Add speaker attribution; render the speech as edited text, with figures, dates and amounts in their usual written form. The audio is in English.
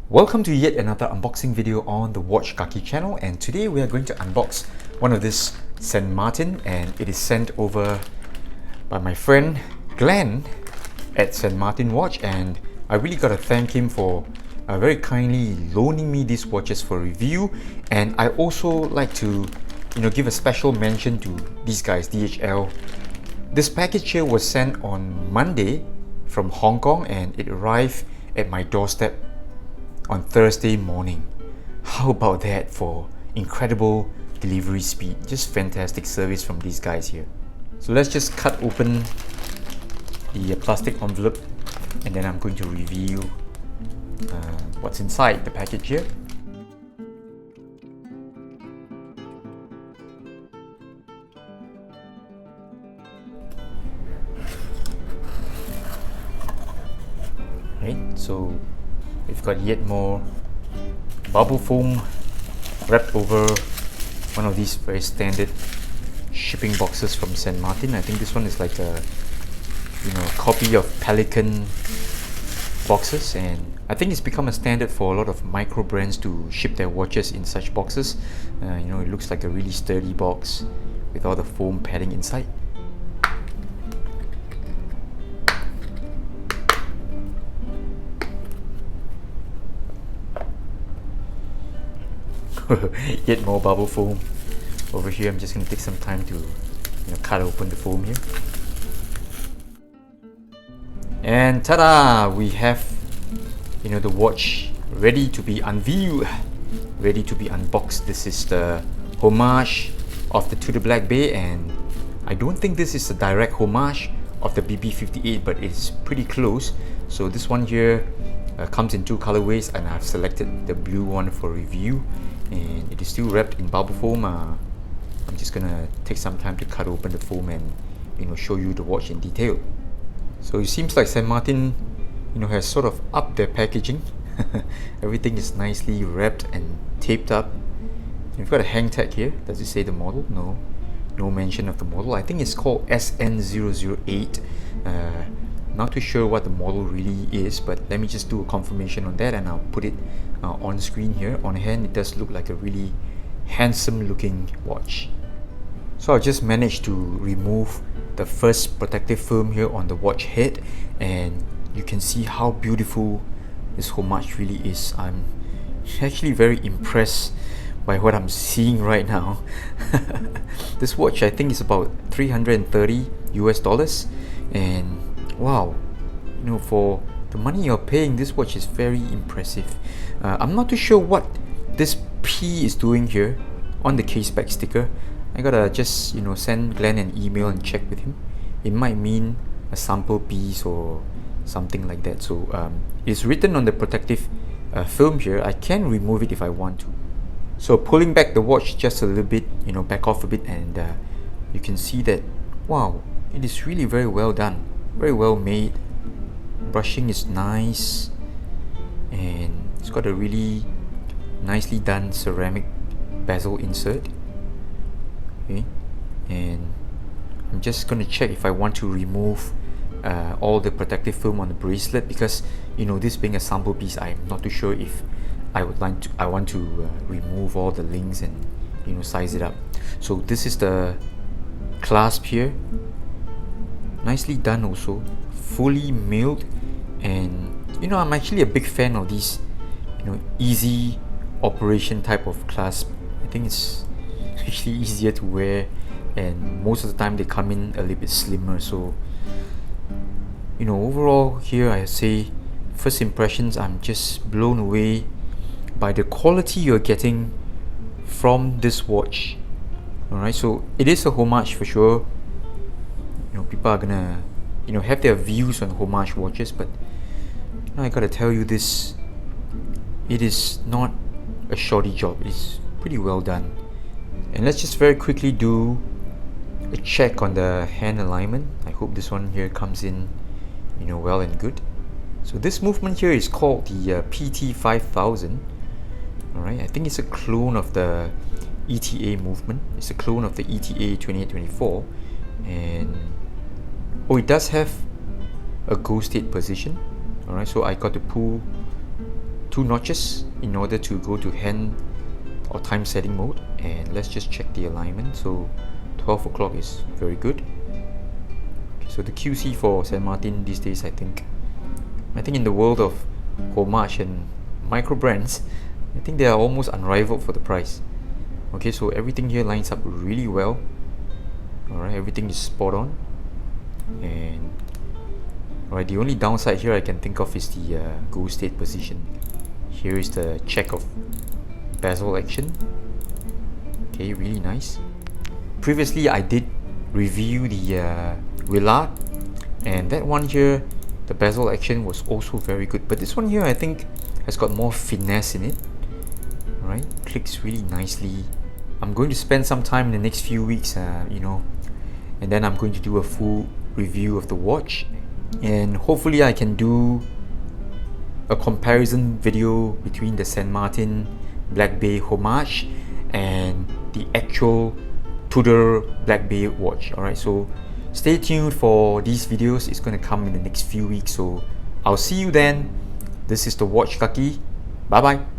Speaker 1: Welcome to yet another unboxing video on the Watch Kaki channel, and today we are going to unbox one of this St. Martin, and it is sent over by my friend Glenn at St. Martin Watch, and I really gotta thank him for very kindly loaning me these watches for review. And I also like to give a special mention to these guys, DHL. This package here was sent on Monday from Hong Kong and it arrived at my doorstep on Thursday morning. How about that for incredible delivery speed? Just fantastic service from these guys here. So let's just cut open the plastic envelope and then I'm going to reveal what's inside the package here. Right, so we've got yet more bubble foam wrapped over one of these very standard shipping boxes from St. Martin. I think this one is like a copy of Pelican boxes, and I think it's become a standard for a lot of micro brands to ship their watches in such boxes. It looks like a really sturdy box with all the foam padding inside. Yet more bubble foam over here. I'm just going to take some time to cut open the foam here. And ta-da! We have the watch ready to be unveiled, ready to be unboxed. This is the Homage of the Tudor Black Bay, and I don't think this is a direct homage of the BB58, but it's pretty close. So this one here comes in two colorways, and I've selected the blue one for review, and it is still wrapped in bubble foam. I'm just gonna take some time to cut open the foam and show you the watch in detail. So it seems like St. Martin has sort of upped their packaging. Everything is nicely wrapped and taped up. You've got a hang tag here. Does it say the model? No mention of the model. I think it's called SN008. Not too sure what the model really is, but let me just do a confirmation on that and I'll put it on screen here. On hand, it does look like a really handsome looking watch. So I just managed to remove the first protective film here on the watch head, and you can see how beautiful this Homage really is. I'm actually very impressed by what I'm seeing right now. This watch I think is about $330 US, and wow, for the money you're paying, this watch is very impressive. I'm not too sure what this P is doing here on the case back sticker. I gotta just send Glenn an email and check with him. It might mean a sample piece or something like that. So it's written on the protective film here. I can remove it if I want to. So pulling back the watch just a little bit, back off a bit, and you can see that, wow, it is really very well done, very well made. Brushing is nice, and it's got a really nicely done ceramic bezel insert. Okay, and I'm just going to check if I want to remove all the protective film on the bracelet, because this being a sample piece, I'm not too sure if I want to remove all the links and size it up. So this is the clasp here, nicely done also, fully milled, and I'm actually a big fan of these easy operation type of clasp. I think it's actually easier to wear, and most of the time they come in a little bit slimmer. So overall here, I say first impressions, I'm just blown away by the quality you're getting from this watch. Alright, so it is a Homage for sure. People are gonna have their views on Homage watches, but I gotta tell you, this, it is not a shoddy job. It's pretty well done. And let's just very quickly do a check on the hand alignment. I hope this one here comes in well and good. So this movement here is called the PT5000. Alright, I think it's a clone of the ETA movement. It's a clone of the ETA 2824, and it does have a go state position. Alright, so I got to pull 2 notches in order to go to hand or time setting mode, and let's just check the alignment. So 12 o'clock is very good. Okay, so the QC for St. Martin these days, I think in the world of Homage and micro brands, I think they are almost unrivaled for the price. Okay, so everything here lines up really well. Alright, everything is spot on. And alright, the only downside here I can think of is the go state position. Here is the check of bezel action. Okay, really nice. Previously I did review the Willard, and that one here, the bezel action was also very good, but this one here I think has got more finesse in it. Alright, clicks really nicely. I'm going to spend some time in the next few weeks, you know, and then I'm going to do a full review of the watch, and hopefully I can do a comparison video between the St. Martin Black Bay Homage and the actual Tudor Black Bay watch. Alright, so stay tuned for these videos. It's going to come in the next few weeks, so I'll see you then. This is the Watch Kaki. Bye bye.